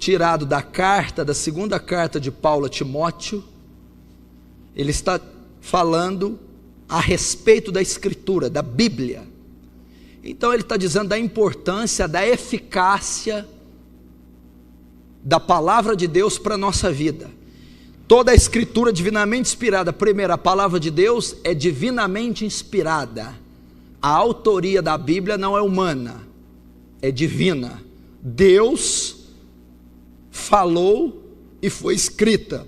tirado da segunda carta de Paulo a Timóteo. Ele está falando a respeito da Escritura, da Bíblia. Então ele está dizendo da importância, da eficácia da palavra de Deus para a nossa vida. Toda a Escritura divinamente inspirada, primeiro, a palavra de Deus é divinamente inspirada. A autoria da Bíblia não é humana, é divina. Deus falou e foi escrita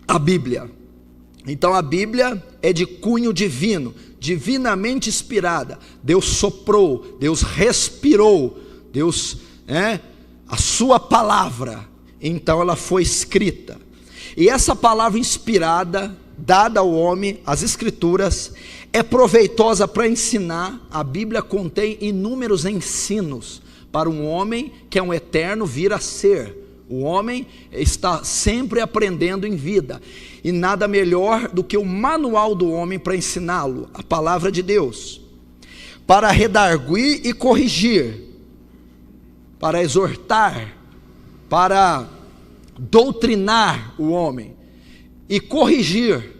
a Bíblia. Então a Bíblia é de cunho divino, divinamente inspirada. Deus soprou, Deus respirou, Deus, a sua palavra, então ela foi escrita. E essa palavra inspirada, dada ao homem, as Escrituras, é proveitosa para ensinar. A Bíblia contém inúmeros ensinos para um homem que é um eterno vir a ser. O homem está sempre aprendendo em vida, e nada melhor do que o manual do homem para ensiná-lo, a palavra de Deus, para redarguir e corrigir, para exortar, para doutrinar o homem e corrigir,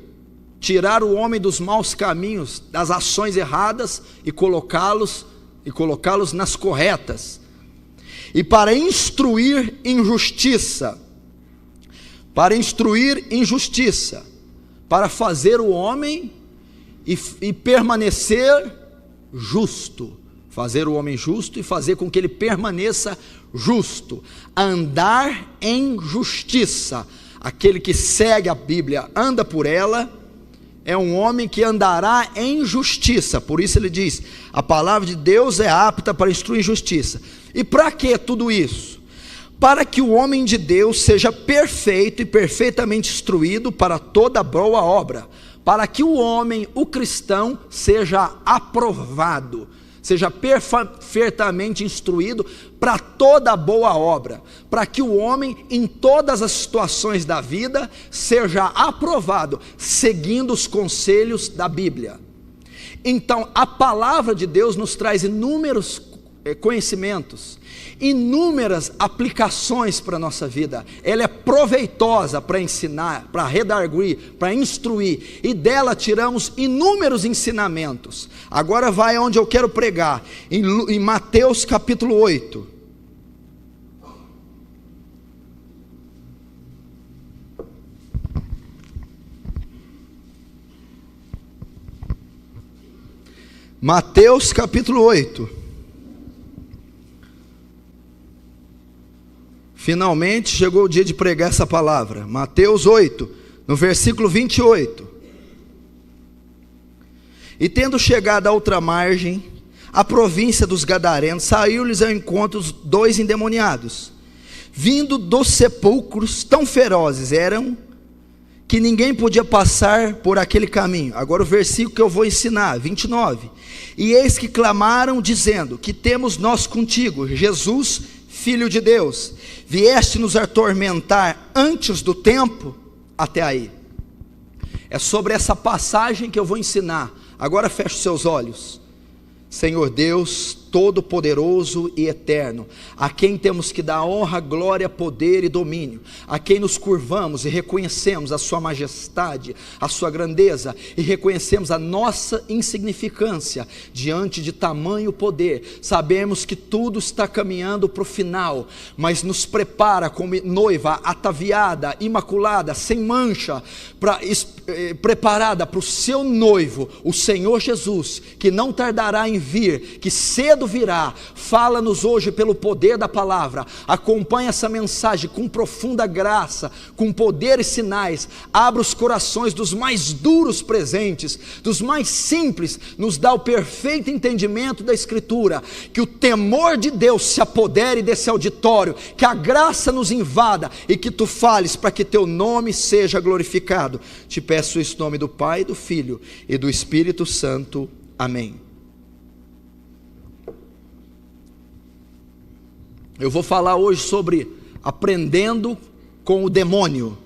tirar o homem dos maus caminhos, das ações erradas e colocá-los nas corretas, e para instruir em justiça, para fazer o homem e permanecer justo, fazer o homem justo e fazer com que ele permaneça justo, andar em justiça. Aquele que segue a Bíblia, anda por ela, é um homem que andará em justiça. Por isso ele diz, a palavra de Deus é apta para instruir em justiça. E para que tudo isso? Para que o homem de Deus seja perfeito e perfeitamente instruído para toda boa obra, para que o homem, o cristão, seja aprovado, seja perfeitamente instruído para toda boa obra, para que o homem, em todas as situações da vida, seja aprovado, seguindo os conselhos da Bíblia. Então, a palavra de Deus nos traz inúmeros conhecimentos, inúmeras aplicações para a nossa vida. Ela é proveitosa para ensinar, para redarguir, para instruir, e dela tiramos inúmeros ensinamentos. Agora vai onde eu quero pregar, em Mateus capítulo 8. Mateus capítulo 8. Finalmente chegou o dia de pregar essa palavra. Mateus 8, no versículo 28. E tendo chegado à outra margem, a província dos Gadarenos, saiu-lhes ao encontro os 2 endemoniados, vindo dos sepulcros, tão ferozes eram, que ninguém podia passar por aquele caminho. Agora o versículo que eu vou ensinar, 29. E eis que clamaram, dizendo, que temos nós contigo, Jesus, Filho de Deus, vieste nos atormentar antes do tempo? Até aí. É sobre essa passagem que eu vou ensinar. Agora feche os seus olhos. Senhor Deus Todo-Poderoso e Eterno, a quem temos que dar honra, glória, poder e domínio, a quem nos curvamos e reconhecemos a sua majestade, a sua grandeza, e reconhecemos a nossa insignificância diante de tamanho poder. Sabemos que tudo está caminhando para o final, mas nos prepara como noiva ataviada, imaculada, sem mancha, preparada para o seu noivo, o Senhor Jesus, que não tardará em vir, que cedo virá. Fala-nos hoje pelo poder da palavra. Acompanha essa mensagem com profunda graça, com poder e sinais. Abra os corações dos mais duros presentes, dos mais simples. Nos dá o perfeito entendimento da Escritura. Que o temor de Deus se apodere desse auditório, que a graça nos invada e que tu fales para que teu nome seja glorificado. Te peço isso em nome do Pai, do Filho e do Espírito Santo. Amém. Eu vou falar hoje sobre aprendendo com o demônio.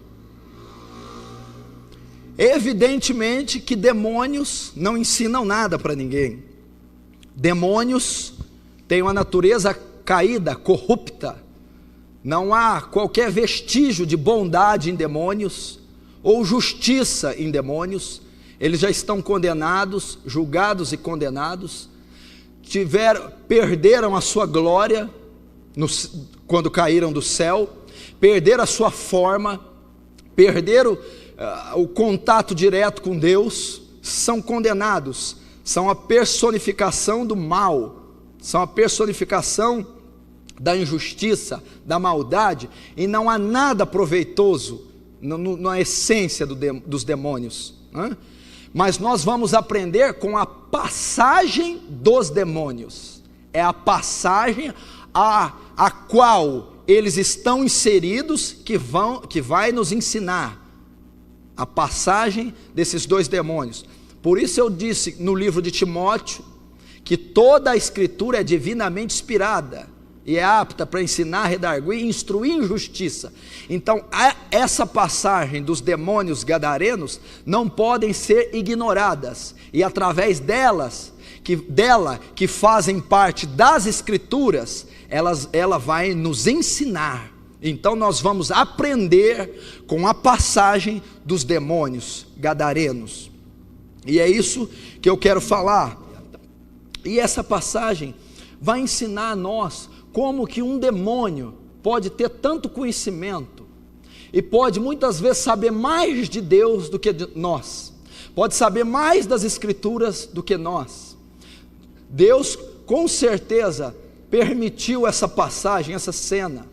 Evidentemente que demônios não ensinam nada para ninguém. Demônios têm uma natureza caída, corrupta. não há qualquer vestígio de bondade em demônios, ou justiça em demônios. Eles já estão condenados, julgados e condenados, perderam a sua glória, quando caíram do céu, perderam a sua forma, perderam o contato direto com Deus, são condenados, são a personificação do mal, são a personificação da injustiça, da maldade, e não há nada proveitoso na essência dos demônios, né? Mas nós vamos aprender com a passagem dos demônios, é a passagem a qual eles estão inseridos que vai nos ensinar a passagem desses dois demônios. Por isso eu disse no livro de Timóteo que toda a escritura é divinamente inspirada e é apta para ensinar, redarguir e instruir em justiça. Então essa passagem dos demônios gadarenos não podem ser ignoradas, e através dela que fazem parte das escrituras, ela vai nos ensinar. Então nós vamos aprender com a passagem dos demônios gadarenos, e é isso que eu quero falar. E essa passagem vai ensinar a nós como que um demônio pode ter tanto conhecimento e pode muitas vezes saber mais de Deus do que nós, pode saber mais das escrituras do que nós. Deus com certeza permitiu essa passagem, essa cena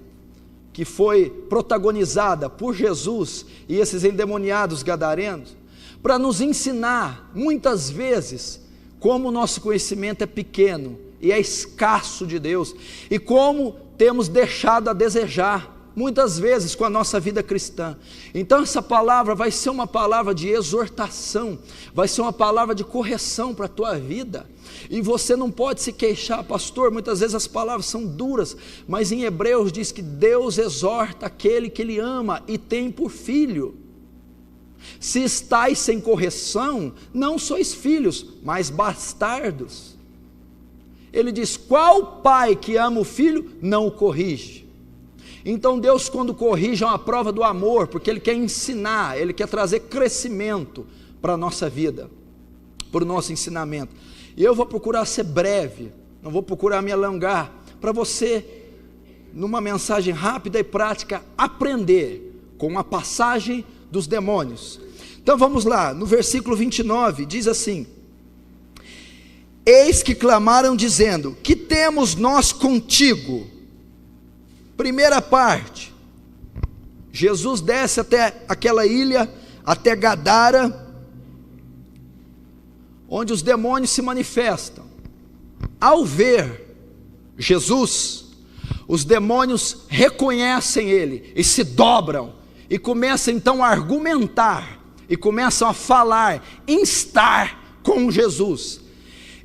que foi protagonizada por Jesus e esses endemoniados gadarenos, para nos ensinar muitas vezes como o nosso conhecimento é pequeno e é escasso de Deus, e como temos deixado a desejar muitas vezes com a nossa vida cristã. Então essa palavra vai ser uma palavra de exortação, vai ser uma palavra de correção para a tua vida, e você não pode se queixar, pastor, muitas vezes as palavras são duras, mas em Hebreus diz que Deus exorta aquele que Ele ama e tem por filho. Se estáis sem correção, não sois filhos, mas bastardos. Ele diz: qual pai que ama o filho não o corrige? Então Deus, quando corrige, é uma prova do amor, porque Ele quer ensinar, Ele quer trazer crescimento para a nossa vida, para o nosso ensinamento. E eu vou procurar ser breve, não vou procurar me alongar, para você, numa mensagem rápida e prática, aprender com a passagem dos demônios. Então vamos lá, no versículo 29, diz assim: eis que clamaram dizendo, que temos nós contigo? Primeira parte, Jesus desce até aquela ilha, até Gadara, onde os demônios se manifestam. Ao ver Jesus, os demônios reconhecem Ele e se dobram, e começam então a argumentar, e começam a falar, instar com Jesus.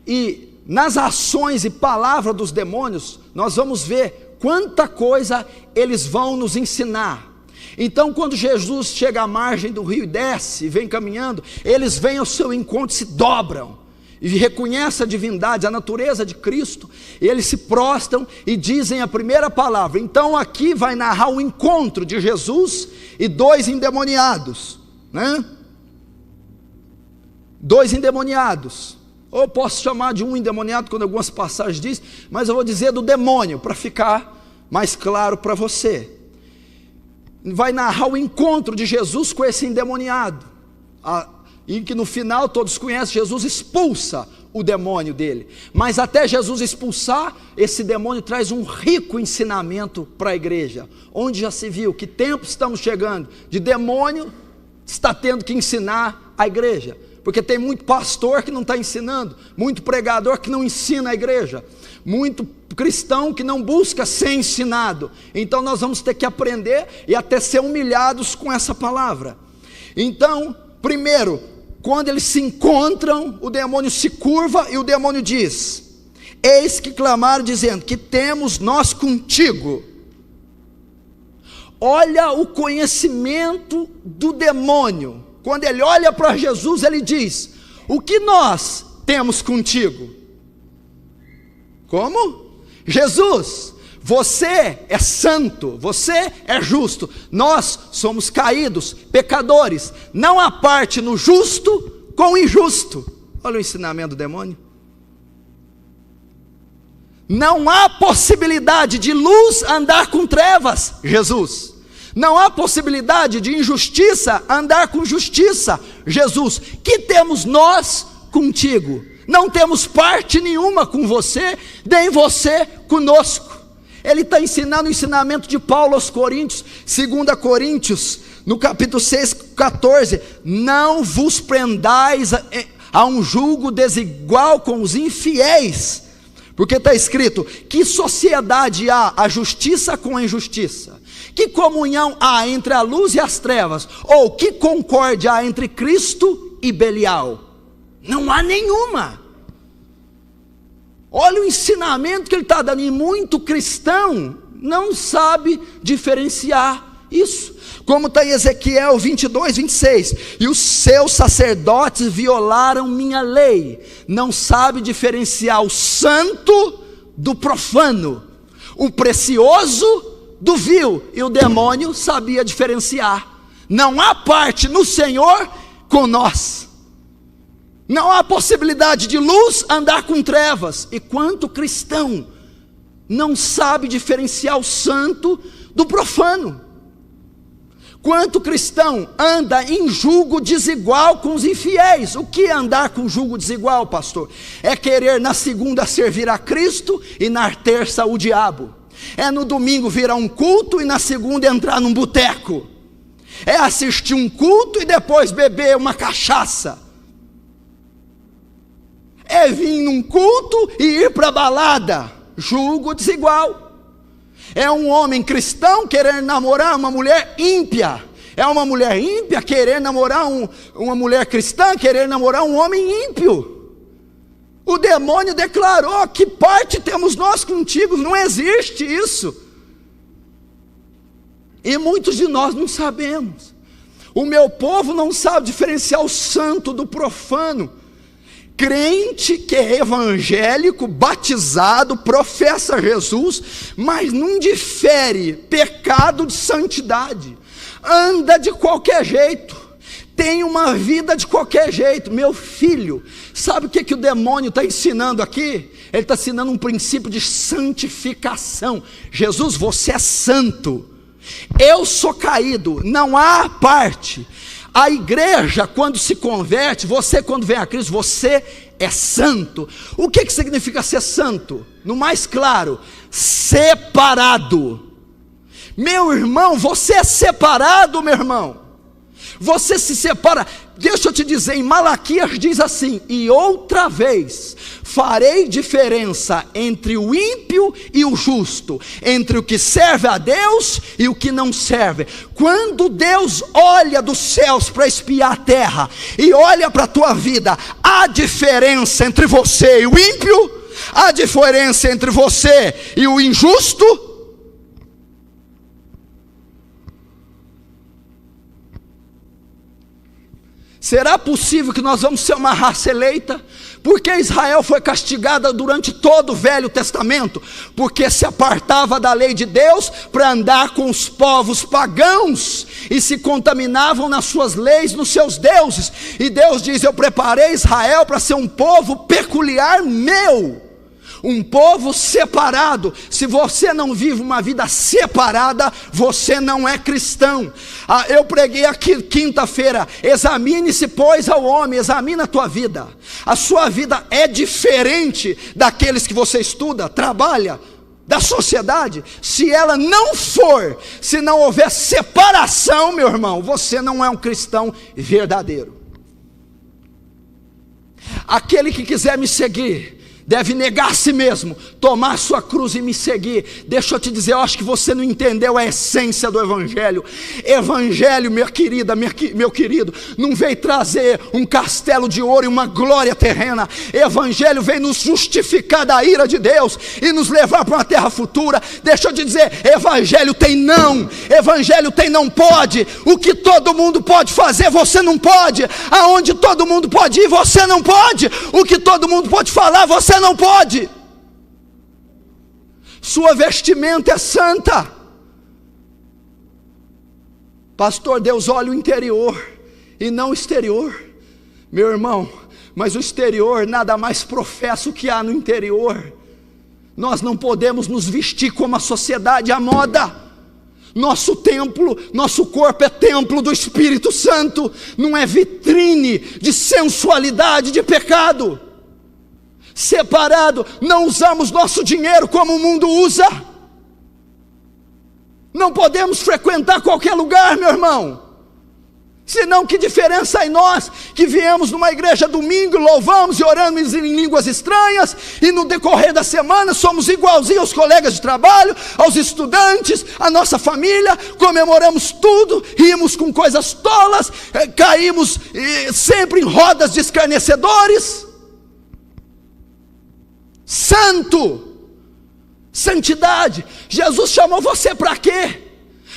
E nas ações e palavras dos demônios, nós vamos ver quanta coisa eles vão nos ensinar. Então quando Jesus chega à margem do rio e desce, e vem caminhando, eles vêm ao seu encontro, se dobram, e reconhecem a divindade, a natureza de Cristo, e eles se prostram e dizem a primeira palavra. Então aqui vai narrar o encontro de Jesus e dois endemoniados, né? Dois endemoniados, ou posso chamar de um endemoniado, quando algumas passagens dizem, mas eu vou dizer do demônio, para ficar mais claro para você. Vai narrar o encontro de Jesus com esse endemoniado, e que no final todos conhecem, Jesus expulsa o demônio dele, mas até Jesus expulsar, esse demônio traz um rico ensinamento para a igreja, onde já se viu que tempos estamos chegando, de demônio está tendo que ensinar a igreja, porque tem muito pastor que não está ensinando, muito pregador que não ensina a igreja, muito cristão que não busca ser ensinado. Então nós vamos ter que aprender e até ser humilhados com essa palavra. Então, primeiro, quando eles se encontram, o demônio se curva e o demônio diz: eis que clamaram dizendo, que temos nós contigo. Olha o conhecimento do demônio. Quando ele olha para Jesus, ele diz: o que nós temos contigo? Como? Jesus, Você é santo, você é justo, nós somos caídos, pecadores. Não há parte no justo com o injusto. Olha o ensinamento do demônio. Não há possibilidade de luz andar com trevas, Jesus. Não há possibilidade de injustiça andar com justiça, Jesus. Que temos nós contigo? Não temos parte nenhuma com você, nem você conosco. Ele está ensinando o ensinamento de Paulo aos Coríntios, 2 Coríntios, no capítulo 6, 14. Não vos prendais a um julgo desigual com os infiéis, porque está escrito: que sociedade há a justiça com a injustiça? Que comunhão há entre a luz e as trevas? Ou que concórdia há entre Cristo e Belial? Não há nenhuma. Olha o ensinamento que ele está dando, e muito cristão não sabe diferenciar isso. Como está em Ezequiel 22, 26, e os seus sacerdotes violaram minha lei, não sabe diferenciar o santo do profano, o precioso do vil, e o demônio sabia diferenciar. Não há parte no Senhor com nós. Não há possibilidade de luz andar com trevas. E quanto cristão não sabe diferenciar o santo do profano? Quanto cristão anda em julgo desigual com os infiéis? O que é andar com julgo desigual, pastor? É querer na segunda servir a Cristo e na terça o diabo. É no domingo vir a um culto e na segunda entrar num boteco. É assistir um culto e depois beber uma cachaça. É vir num culto e ir para a balada. Julgo desigual. É um homem cristão querer namorar uma mulher ímpia. É uma mulher ímpia querer namorar uma mulher cristã, querer namorar um homem ímpio. O demônio declarou: que parte temos nós contigo? Não existe isso. E muitos de nós não sabemos. O meu povo não sabe diferenciar o santo do profano. Crente que é evangélico, batizado, professa Jesus, mas não difere pecado de santidade, anda de qualquer jeito, tem uma vida de qualquer jeito. Meu filho, sabe o que o demônio está ensinando aqui? Ele está ensinando um princípio de santificação. Jesus, você é santo, eu sou caído, não há parte. A igreja, quando se converte, você quando vem a Cristo, você é santo. O que significa ser santo? No mais claro, separado. Meu irmão, você é separado, meu irmão. Você se separa. Deixa eu te dizer, em Malaquias diz assim: e outra vez farei diferença entre o ímpio e o justo, entre o que serve a Deus e o que não serve. Quando Deus olha dos céus para espiar a terra e olha para a tua vida, há diferença entre você e o ímpio? Há diferença entre você e o injusto? Será possível que nós vamos ser uma raça eleita? Porque Israel foi castigada durante todo o Velho Testamento, porque se apartava da lei de Deus para andar com os povos pagãos, e se contaminavam nas suas leis, nos seus deuses. E Deus diz: eu preparei Israel para ser um povo peculiar meu, um povo separado. Se você não vive uma vida separada, você não é cristão. Eu preguei aqui quinta-feira: examine-se pois ao homem, examina a tua vida. A sua vida é diferente daqueles que você estuda, trabalha, da sociedade. Se ela não for, se não houver separação, meu irmão, você não é um cristão verdadeiro. Aquele que quiser me seguir deve negar a si mesmo, tomar sua cruz e me seguir. Deixa eu te dizer, eu acho que você não entendeu a essência do Evangelho. Evangelho, minha querida, meu querido, não veio trazer um castelo de ouro e uma glória terrena. Evangelho veio nos justificar da ira de Deus e nos levar para uma terra futura. Deixa eu te dizer, Evangelho tem não, Evangelho tem não pode. O que todo mundo pode fazer, você não pode. Aonde todo mundo pode ir, você não pode. O que todo mundo pode falar, você não pode. sua vestimenta é santa. Pastor, Deus olha o interior e não o exterior. Meu irmão, mas o exterior nada mais professa o que há no interior. Nós não podemos nos vestir como a sociedade, a moda. Nosso templo, nosso corpo é templo do Espírito Santo, não é vitrine de sensualidade, de pecado. Separado, não usamos nosso dinheiro como o mundo usa. Não podemos frequentar qualquer lugar, meu irmão. Senão, que diferença há em nós, que viemos numa igreja domingo, louvamos e oramos em línguas estranhas, e no decorrer da semana somos igualzinhos aos colegas de trabalho, aos estudantes, à nossa família, comemoramos tudo, rimos com coisas tolas, caímos sempre em rodas de escarnecedores. Santo, santidade. Jesus chamou você para quê?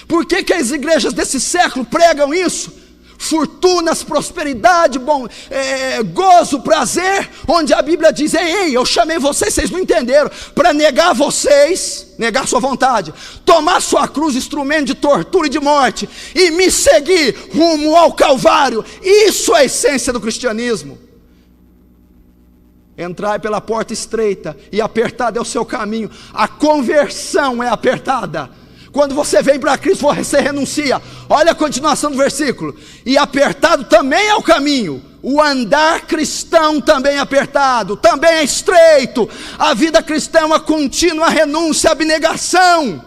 Por que as igrejas desse século pregam isso? Fortunas, prosperidade, gozo, prazer, onde a Bíblia diz: ei, eu chamei vocês, vocês não entenderam, para negar vocês, negar sua vontade, tomar sua cruz, instrumento de tortura e de morte, e me seguir rumo ao Calvário. Isso é a essência do cristianismo. Entrai pela porta estreita, e apertado é o seu caminho. A conversão é apertada. Quando você vem para Cristo, você renuncia. Olha a continuação do versículo. E apertado também é o caminho. O andar cristão também é apertado, também é estreito. A vida cristã é uma contínua renúncia, abnegação.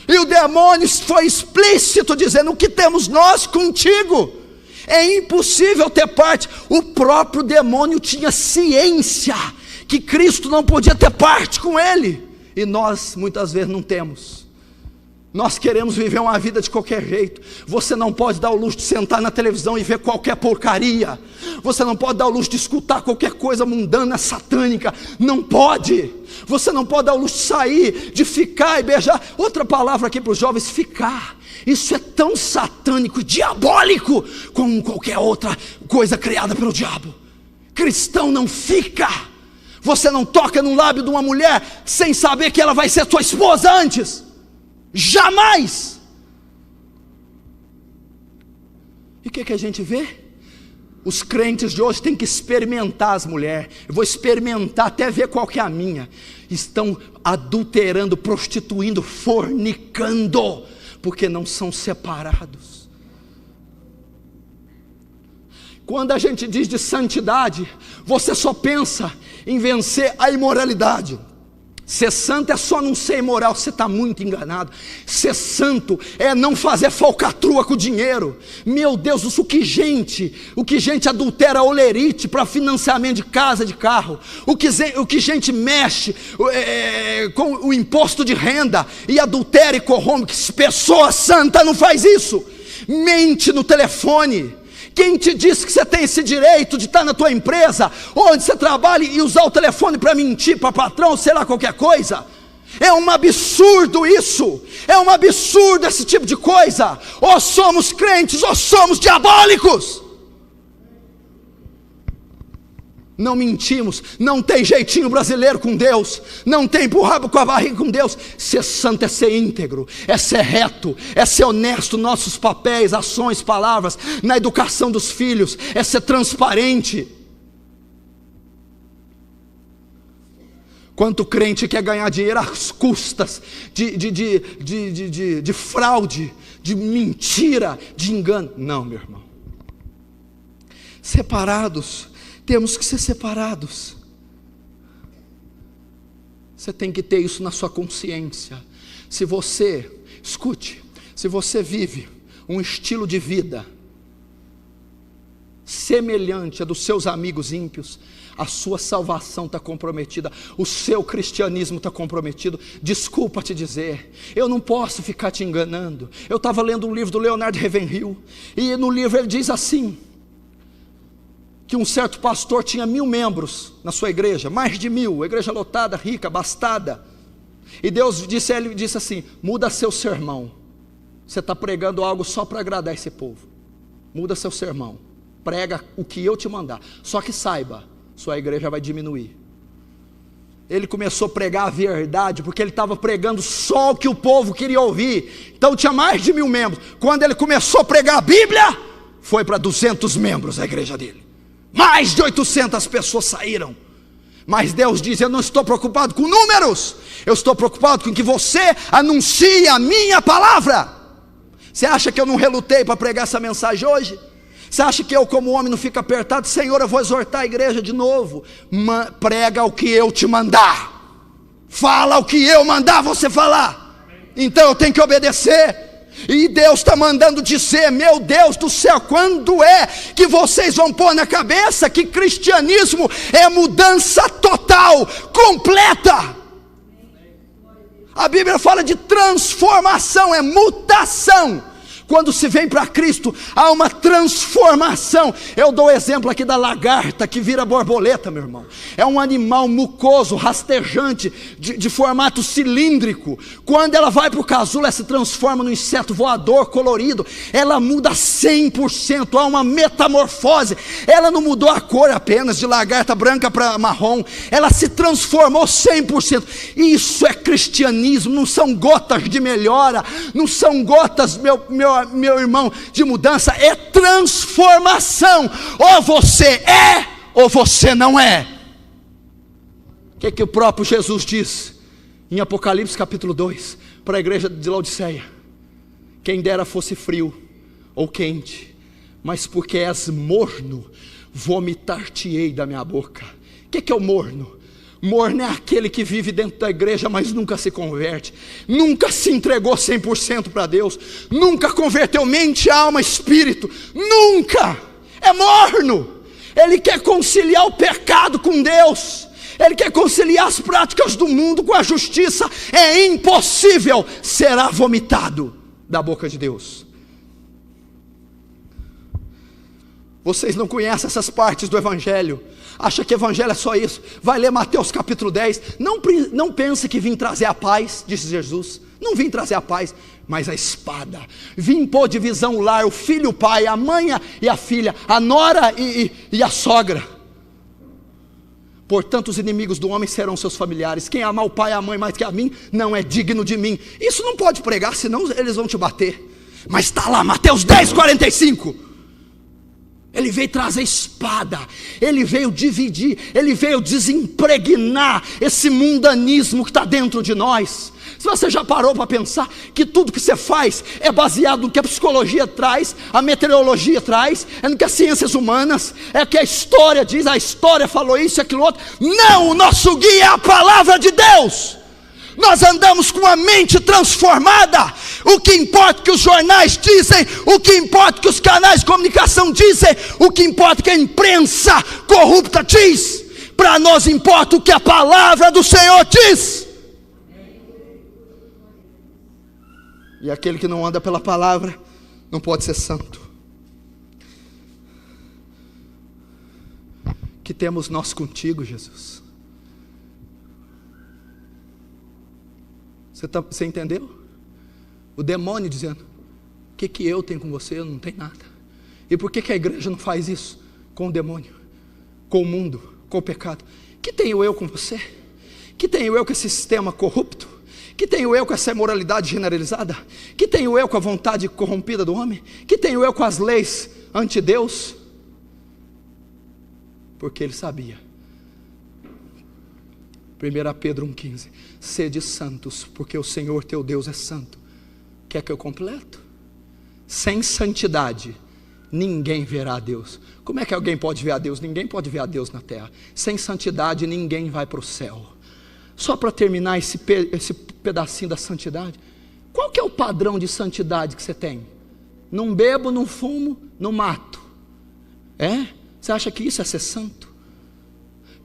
E o demônio foi explícito, dizendo: o que temos nós contigo? É impossível ter parte. O próprio demônio tinha ciência que Cristo não podia ter parte com ele. E nós muitas vezes não temos. Nós queremos viver uma vida de qualquer jeito. Você não pode dar o luxo de sentar na televisão e ver qualquer porcaria. Você não pode dar o luxo de escutar qualquer coisa mundana, satânica. Não pode. Você não pode dar o luxo de sair, de ficar e beijar. Outra palavra aqui para os jovens: ficar. Isso é tão satânico e diabólico como qualquer outra coisa criada pelo diabo. Cristão não fica. Você não toca no lábio de uma mulher sem saber que ela vai ser sua esposa antes. Jamais. E o que a gente vê? Os crentes de hoje têm que experimentar as mulheres. Eu vou experimentar até ver qual que é a minha. Estão adulterando, prostituindo, fornicando, porque não são separados. Quando a gente diz de santidade, você só pensa em vencer a imoralidade. Ser santo é só não ser imoral, você está muito enganado. Ser santo é não fazer falcatrua com o dinheiro. Meu Deus, o que gente adultera olerite para financiamento de casa, de carro. O que gente mexe com o imposto de renda e adultera e corrompe. Que pessoa santa não faz isso. Mente no telefone. Quem te disse que você tem esse direito de estar na tua empresa, onde você trabalha, e usar o telefone para mentir para patrão, sei lá, qualquer coisa? É um absurdo isso. É um absurdo esse tipo de coisa. Ou somos crentes ou somos diabólicos. Não mentimos. Não tem jeitinho brasileiro com Deus. Não tem empurrar com a barriga com Deus. Ser santo é ser íntegro, é ser reto, é ser honesto nos nossos papéis, ações, palavras, na educação dos filhos, é ser transparente. Quanto crente quer ganhar dinheiro às custas de fraude, de mentira, de engano. Não, meu irmão. Separados. Temos que ser separados. Você tem que ter isso na sua consciência. Se você vive um estilo de vida semelhante a dos seus amigos ímpios, a sua salvação está comprometida, o seu cristianismo está comprometido. Desculpa te dizer, eu não posso ficar te enganando. Eu estava lendo um livro do Leonard Ravenhill, e no livro ele diz assim, que um certo pastor tinha 1000 membros na sua igreja, mais de 1000, igreja lotada, rica, abastada. E Deus disse a ele, disse assim: muda seu sermão. Você está pregando algo só para agradar esse povo. Muda seu sermão. Prega o que eu te mandar. Só que saiba, sua igreja vai diminuir. ele começou a pregar a verdade, porque ele estava pregando só o que o povo queria ouvir. Então tinha mais de 1000 membros. Quando ele começou a pregar a Bíblia, foi para 200 membros a igreja dele. Mais de 800 pessoas saíram. Mas Deus diz: eu não estou preocupado com números, eu estou preocupado com que você anuncie a minha palavra. Você acha que eu não relutei para pregar essa mensagem hoje? Você acha que eu, como homem, não fico apertado? Senhor, eu vou exortar a igreja de novo. Prega o que eu te mandar, fala o que eu mandar você falar. Então eu tenho que obedecer. E Deus está mandando dizer: meu Deus do céu, quando é que vocês vão pôr na cabeça que cristianismo é mudança total, completa? A Bíblia fala de transformação, é mutação. Quando se vem para Cristo, há uma transformação. Eu dou o exemplo aqui da lagarta que vira borboleta, meu irmão. É um animal mucoso, rastejante, de formato cilíndrico. Quando ela vai para o casulo, ela se transforma num inseto voador colorido. Ela muda 100%, há uma metamorfose. Ela não mudou a cor apenas, de lagarta branca para marrom. Ela se transformou 100%. Isso é cristianismo, não são gotas de melhora, não são gotas, meu irmão, de mudança, é transformação. Ou você é, ou você não é. O que o próprio Jesus diz em Apocalipse capítulo 2 para a igreja de Laodiceia? Quem dera fosse frio ou quente, mas porque és morno, vomitar-te-ei da minha boca. O que é o morno? Morno é aquele que vive dentro da igreja, mas nunca se converte, nunca se entregou 100% para Deus, nunca converteu mente, alma, espírito, nunca. É morno. Ele quer conciliar o pecado com Deus, ele quer conciliar as práticas do mundo com a justiça. É impossível, será vomitado da boca de Deus. Vocês não conhecem essas partes do Evangelho, acha que Evangelho é só isso. Vai ler Mateus capítulo 10, não pense que vim trazer a paz, disse Jesus. Não vim trazer a paz, mas a espada. Vim pôr divisão no lar, o filho, o pai, a mãe e a filha, a nora e a sogra. Portanto, os inimigos do homem serão seus familiares. Quem amar o pai e a mãe mais que a mim, não é digno de mim. Isso não pode pregar, senão eles vão te bater. Mas está lá, Mateus 10, 45. Ele veio trazer espada, ele veio dividir, ele veio desimpregnar esse mundanismo que está dentro de nós. Se você já parou para pensar que tudo que você faz é baseado no que a psicologia traz, a meteorologia traz, é no que as ciências humanas, é o que a história diz, a história falou isso e aquilo outro. Não, o nosso guia é a palavra de Deus. Nós andamos com a mente transformada. O que importa que os jornais dizem, o que importa que os canais de comunicação dizem, o que importa que a imprensa corrupta diz. Para nós importa o que a palavra do Senhor diz. E aquele que não anda pela palavra não pode ser santo. Que temos nós contigo, Jesus? Você entendeu? O demônio dizendo: o que eu tenho com você? Eu não tenho nada. E por que a igreja não faz isso com o demônio, com o mundo, com o pecado? Que tenho eu com você? Que tenho eu com esse sistema corrupto? Que tenho eu com essa imoralidade generalizada? Que tenho eu com a vontade corrompida do homem? Que tenho eu com as leis anti-Deus? Porque ele sabia. 1 Pedro 1,15: sede santos, porque o Senhor teu Deus é santo. Quer que eu completo? Sem santidade ninguém verá a Deus. Como é que alguém pode ver a Deus? Ninguém pode ver a Deus na terra. Sem santidade ninguém vai para o céu. Só para terminar esse pedacinho da santidade, qual que é o padrão de santidade que você tem? Não bebo, não fumo, não mato. Você acha que isso é ser santo?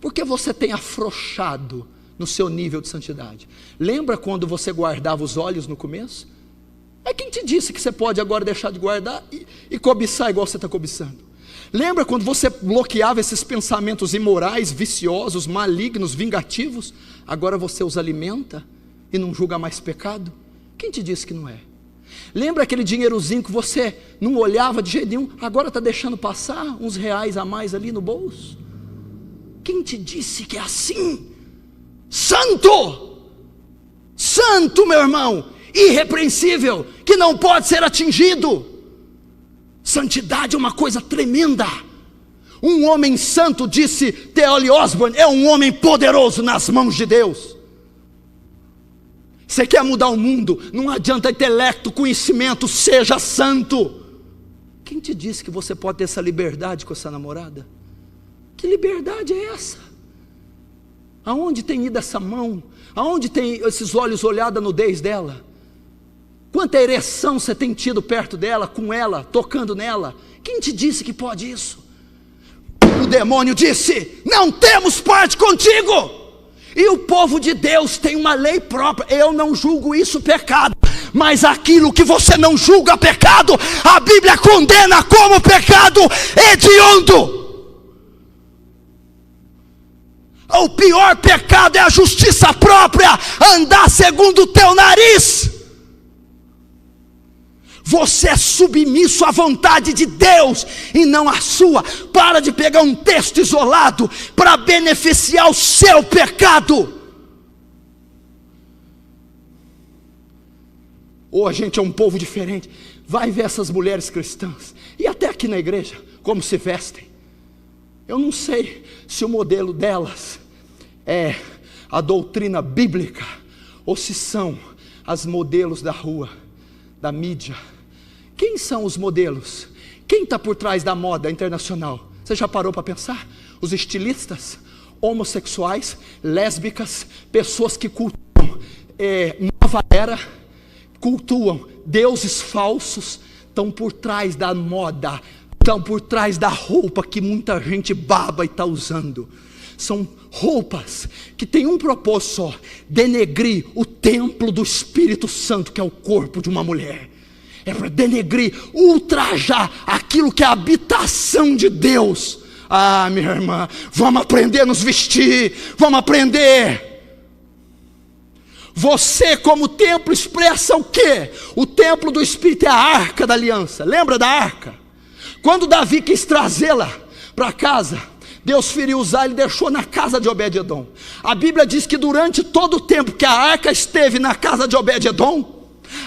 Porque você tem afrouxado no seu nível de santidade. Lembra quando você guardava os olhos no começo? Quem te disse que você pode agora deixar de guardar e cobiçar igual você está cobiçando? Lembra quando você bloqueava esses pensamentos imorais, viciosos, malignos, vingativos? Agora você os alimenta e não julga mais pecado? Quem te disse que não é? Lembra aquele dinheirozinho que você não olhava de jeito nenhum, agora está deixando passar uns reais a mais ali no bolso? Quem te disse que é assim? santo, santo, meu irmão, irrepreensível, que não pode ser atingido. Santidade é uma coisa tremenda. Um homem santo, disse T.L. Osborne, é um homem poderoso nas mãos de Deus. Você quer mudar o mundo? Não adianta intelecto, conhecimento, seja santo. Quem te disse que você pode ter essa liberdade com essa namorada? Que liberdade é essa? Aonde tem ido essa mão? Aonde tem esses olhos olhado a nudez dela? Quanta ereção você tem tido perto dela, com ela, tocando nela? Quem te disse que pode isso? O demônio disse: não temos parte contigo. E o povo de Deus tem uma lei própria. Eu não julgo isso pecado, mas aquilo que você não julga pecado, a Bíblia condena como pecado hediondo. O pior pecado é a justiça própria, andar segundo o teu nariz. Você é submisso à vontade de Deus e não à sua. Para de pegar um texto isolado para beneficiar o seu pecado. Ou a gente é um povo diferente. Vai ver essas mulheres cristãs, e até aqui na igreja, como se vestem. Eu não sei se o modelo delas é a doutrina bíblica, ou se são as modelos da rua, da mídia. Quem são os modelos? Quem está por trás da moda internacional? Você já parou para pensar? Os estilistas, homossexuais, lésbicas, pessoas que cultuam nova era, cultuam deuses falsos, estão por trás da moda, estão por trás da roupa que muita gente baba e está usando. São roupas que têm um propósito só: denegrir o templo do Espírito Santo, que é o corpo de uma mulher. É para denegrir, ultrajar aquilo que é a habitação de Deus. Ah, minha irmã, vamos aprender a nos vestir, vamos aprender. Você como templo expressa o quê? O templo do Espírito é a arca da aliança. Lembra da arca? Quando Davi quis trazê-la para casa, Deus feriu Uzá, ele deixou na casa de Obed-edom. A Bíblia diz que durante todo o tempo que a arca esteve na casa de Obed-edom,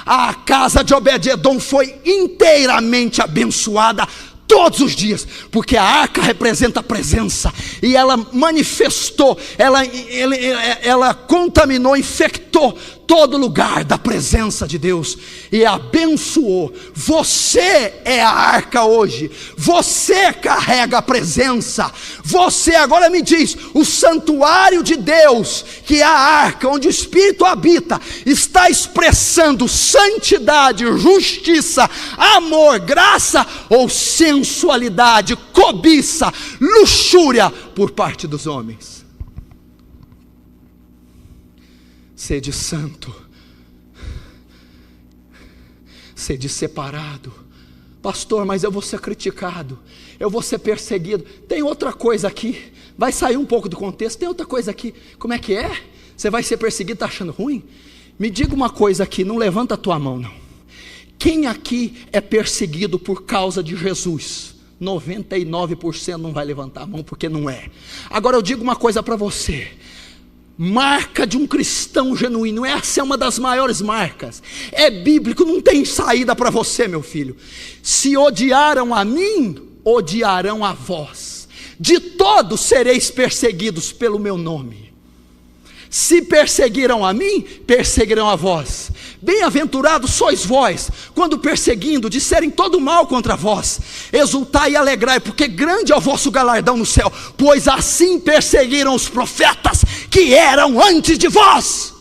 a casa de Obed-edom foi inteiramente abençoada todos os dias, porque a arca representa a presença, e ela manifestou, ela contaminou, infectou todo lugar da presença de Deus, e abençoou. Você é a arca hoje, você carrega a presença, você agora me diz, o santuário de Deus, que é a arca, onde o Espírito habita, está expressando santidade, justiça, amor, graça, ou sensualidade, cobiça, luxúria por parte dos homens? Sede santo, sede separado. Pastor, mas eu vou ser criticado, eu vou ser perseguido. Tem outra coisa aqui, vai sair um pouco do contexto. Tem outra coisa aqui. Como é que é? Você vai ser perseguido, está achando ruim? Me diga uma coisa aqui, não levanta a tua mão não. Quem aqui é perseguido por causa de Jesus? 99% não vai levantar a mão, porque não é. Agora eu digo uma coisa para você: marca de um cristão genuíno, essa é uma das maiores marcas, é bíblico, não tem saída para você, meu filho. Se odiaram a mim, odiarão a vós. De todos sereis perseguidos pelo meu nome. Se perseguiram a mim, perseguirão a vós. Bem-aventurados sois vós, quando perseguindo, disserem todo mal contra vós. Exultai e alegrai, porque grande é o vosso galardão no céu, pois assim perseguiram os profetas que eram antes de vós.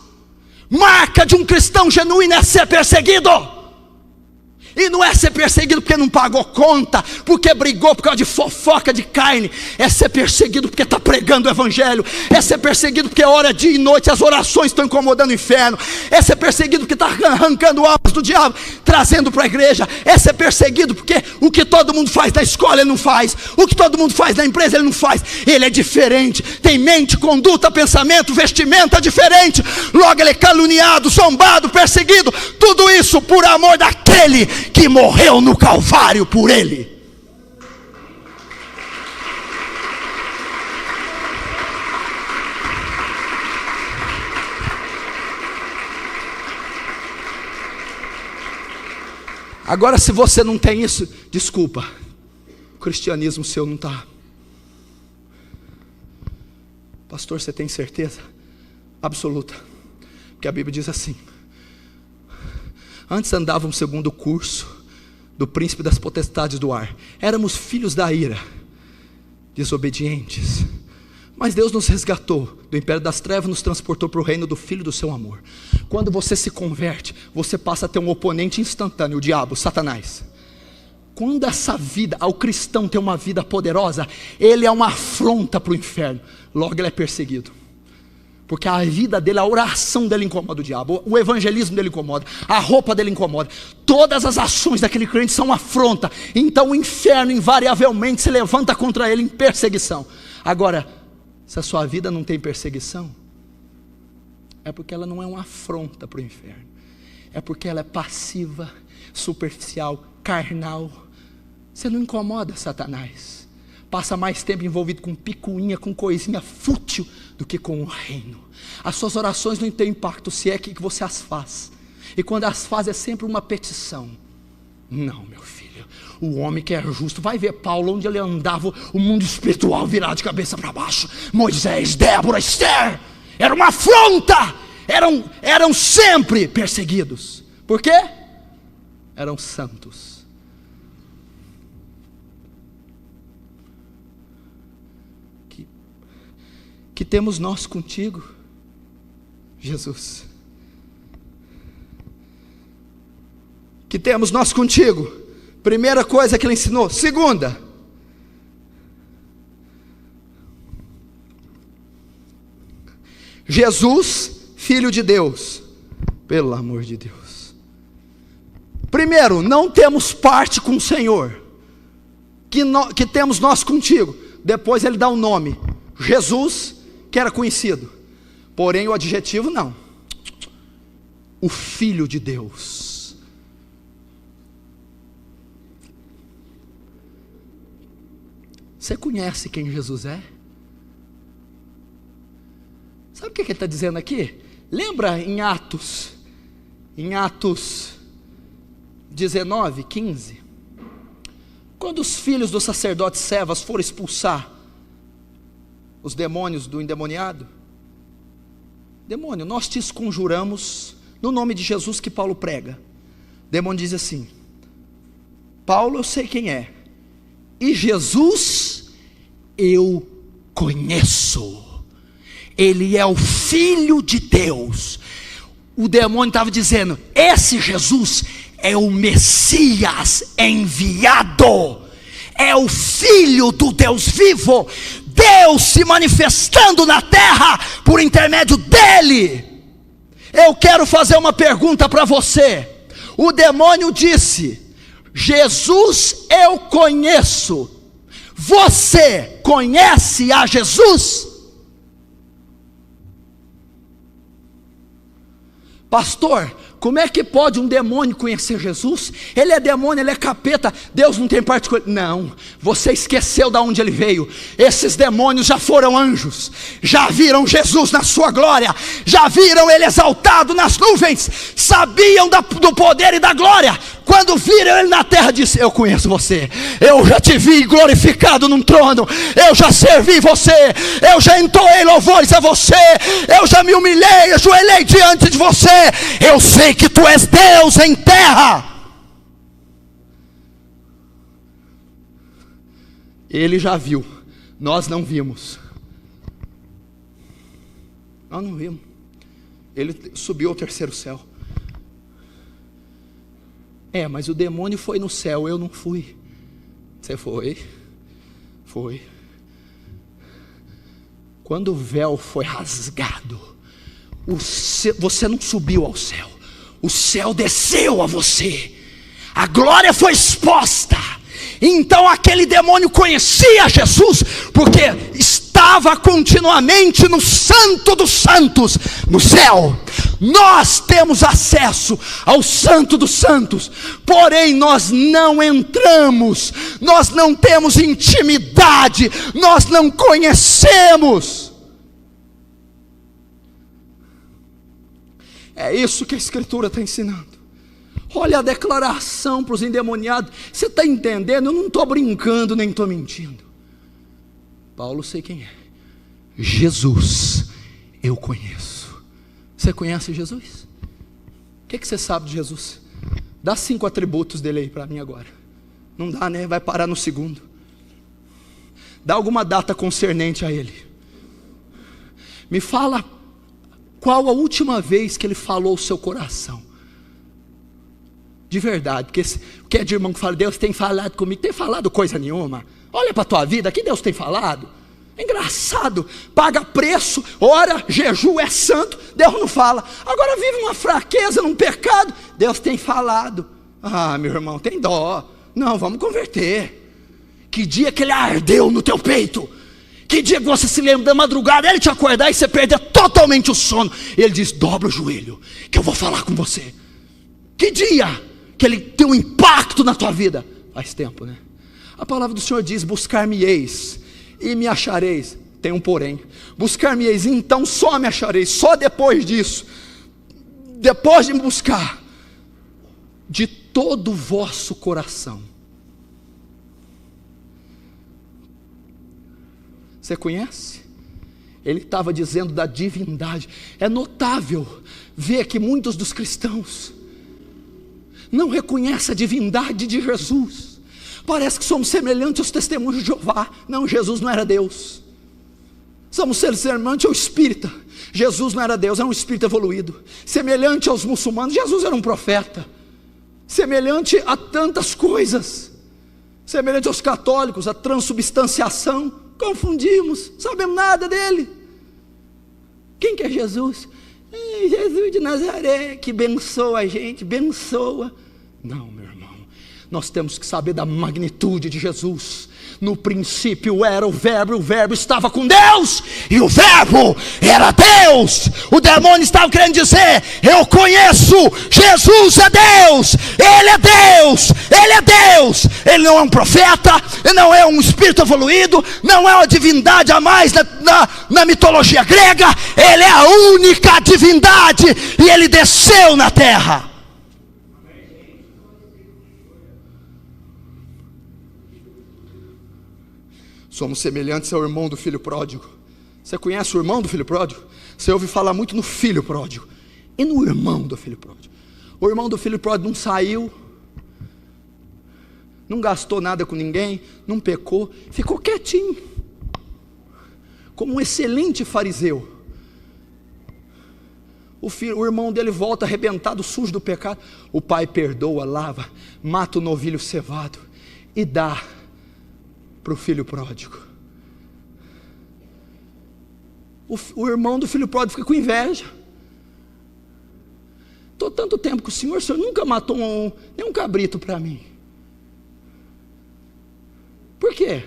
Marca de um cristão genuíno é ser perseguido. E não é ser perseguido porque não pagou conta, porque brigou por causa de fofoca de carne. É ser perseguido porque está pregando o evangelho. É ser perseguido porque hora, dia e noite as orações estão incomodando o inferno. É ser perseguido porque está arrancando almas do diabo, trazendo para a igreja. É ser perseguido porque o que todo mundo faz na escola ele não faz, o que todo mundo faz na empresa ele não faz. Ele é diferente, tem mente, conduta, pensamento, vestimenta diferente. Logo ele é caluniado, zombado, perseguido. Tudo isso por amor daquele que morreu no Calvário por ele. Agora, se você não tem isso, desculpa, o cristianismo seu não está. Pastor, você tem certeza? Absoluta. Porque a Bíblia diz assim: antes andávamos segundo o curso do príncipe das potestades do ar, éramos filhos da ira, desobedientes, mas Deus nos resgatou do império das trevas, nos transportou para o reino do Filho do seu amor. Quando você se converte, você passa a ter um oponente instantâneo, o diabo, Satanás. Quando essa vida, ao cristão ter uma vida poderosa, ele é uma afronta para o inferno, logo ele é perseguido. Porque a vida dele, a oração dele incomoda o diabo, o evangelismo dele incomoda, a roupa dele incomoda, todas as ações daquele crente são afronta. Então o inferno invariavelmente se levanta contra ele em perseguição. Agora, se a sua vida não tem perseguição, é porque ela não é uma afronta para o inferno, é porque ela é passiva, superficial, carnal. Você não incomoda Satanás, passa mais tempo envolvido com picuinha, com coisinha fútil, do que com o reino. As suas orações não têm impacto se é que você as faz, e quando as faz é sempre uma petição. Não, meu filho, o homem que é justo, vai ver Paulo, onde ele andava, o mundo espiritual virado de cabeça para baixo. Moisés, Débora, Esther, era uma afronta, eram sempre perseguidos. Por quê? Eram santos. Que temos nós contigo, Jesus? Que temos nós contigo? Primeira coisa que ele ensinou. Segunda, Jesus, Filho de Deus. Pelo amor de Deus. Primeiro, não temos parte com o Senhor, que temos nós contigo. Depois ele dá o nome, Jesus, que era conhecido, porém o adjetivo não, o Filho de Deus. Você conhece quem Jesus é? Sabe o que ele está dizendo aqui? Lembra em Atos 19, 15, quando os filhos do sacerdote Cefas foram expulsar os demônios do endemoniado? Demônio, nós te conjuramos no nome de Jesus que Paulo prega. O demônio diz assim: Paulo eu sei quem é, e Jesus eu conheço, ele é o Filho de Deus. O demônio estava dizendo: esse Jesus é o Messias enviado, é o Filho do Deus vivo, Deus se manifestando na terra por intermédio dele. Eu quero fazer uma pergunta para você. O demônio disse: Jesus eu conheço. Você conhece a Jesus? Pastor, como é que pode um demônio conhecer Jesus? Ele é demônio, ele é capeta, Deus não tem parte com ele. Não, você esqueceu de onde ele veio. Esses demônios já foram anjos, já viram Jesus na sua glória, já viram ele exaltado nas nuvens, sabiam do poder e da glória. Quando viram ele na terra, disse: eu conheço você, eu já te vi glorificado num trono, eu já servi você, eu já entoei louvores a você, eu já me humilhei, ajoelhei diante de você, eu sei que tu és Deus em terra. Ele já viu, nós não vimos. Nós não vimos. Ele subiu ao terceiro céu. Mas o demônio foi no céu, eu não fui. Você foi? Foi. Quando o véu foi rasgado, você não subiu ao céu, o céu desceu a você, a glória foi exposta. Então aquele demônio conhecia Jesus, porque estava continuamente no Santo dos Santos, no céu. Nós temos acesso ao Santo dos Santos, porém nós não entramos, nós não temos intimidade, nós não conhecemos. É isso que a Escritura está ensinando. Olha a declaração para os endemoniados. Você está entendendo? Eu não estou brincando, nem estou mentindo. Paulo, sei quem é. Jesus, eu conheço. Você conhece Jesus? O que você sabe de Jesus? Dá 5 atributos dele aí para mim agora. Não dá, né? Vai parar no segundo. Dá alguma data concernente a ele. Me fala qual a última vez que ele falou o seu coração. De verdade, porque o que é de irmão que fala, Deus tem falado comigo, tem falado coisa nenhuma. Olha para a tua vida, que Deus tem falado. É engraçado, paga preço, ora, jejum, é santo, Deus não fala. Agora vive uma fraqueza, num pecado, Deus tem falado. Ah, meu irmão, tem dó. Não, vamos converter. Que dia que ele ardeu no teu peito. Que dia que você se lembra da madrugada, ele te acordar e você perder totalmente o sono. E ele diz, dobra o joelho, que eu vou falar com você. Que dia que ele tem um impacto na tua vida? Faz tempo, né? A palavra do Senhor diz, buscar-me-eis e me achareis. Tem um porém. Buscar-me-eis, então só me achareis. Só depois disso, depois de me buscar, de todo o vosso coração. Você conhece? Ele estava dizendo da divindade. É notável ver que muitos dos cristãos não reconhecem a divindade de Jesus. Parece que somos semelhantes aos testemunhos de Jeová. Não, Jesus não era Deus. Somos semelhantes ao espírita. Jesus não era Deus, era um espírito evoluído. Semelhante aos muçulmanos, Jesus era um profeta. Semelhante a tantas coisas. Semelhante aos católicos, a transubstanciação. Confundimos, não sabemos nada dele. Quem que é Jesus? Jesus de Nazaré, que abençoa a gente, abençoa. Não, meu irmão, nós temos que saber da magnitude de Jesus. No princípio era o verbo estava com Deus, e o verbo era Deus. O demônio estava querendo dizer, eu conheço, Jesus é Deus, Ele é Deus, Ele é Deus. Ele não é um profeta, Ele não é um espírito evoluído, não é uma divindade a mais na mitologia grega. Ele é a única divindade, e Ele desceu na terra. Somos semelhantes ao irmão do filho pródigo. Você conhece o irmão do filho pródigo? Você ouve falar muito no filho pródigo e no irmão do filho pródigo. O irmão do filho pródigo não saiu, não gastou nada com ninguém, não pecou, ficou quietinho, como um excelente fariseu. O irmão dele volta arrebentado, sujo do pecado. O pai perdoa, lava, mata o novilho cevado e dá para o filho pródigo. O irmão do filho pródigo fica com inveja. Estou tanto tempo com o senhor nunca matou nem um cabrito para mim. Por quê?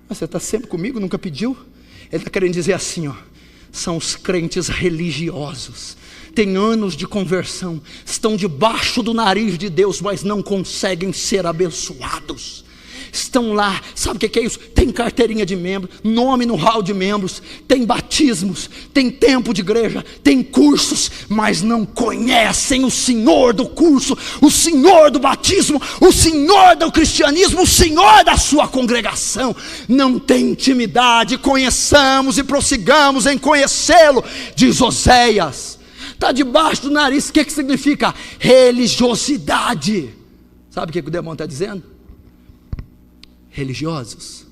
Você está sempre comigo, nunca pediu? Ele está querendo dizer assim, ó, são os crentes religiosos, têm anos de conversão, estão debaixo do nariz de Deus, mas não conseguem ser abençoados. Estão lá, sabe o que é isso? Tem carteirinha de membro, nome no hall de membros, tem batismos, tem tempo de igreja, tem cursos, mas não conhecem o Senhor do curso, o Senhor do batismo, o Senhor do cristianismo, o Senhor da sua congregação. Não tem intimidade. Conheçamos e prossigamos em conhecê-lo, diz Oséias. Está debaixo do nariz. O que significa? Religiosidade. Sabe o que o demônio está dizendo? Religiosos,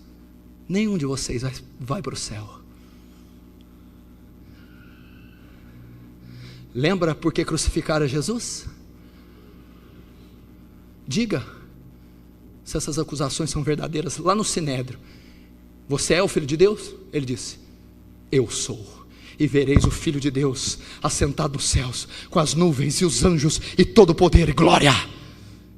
nenhum de vocês vai para o céu. Lembra por que crucificaram Jesus? Diga se essas acusações são verdadeiras. Lá no Sinédrio, você é o Filho de Deus? Ele disse, eu sou. E vereis o Filho de Deus assentado nos céus, com as nuvens e os anjos e todo o poder e glória.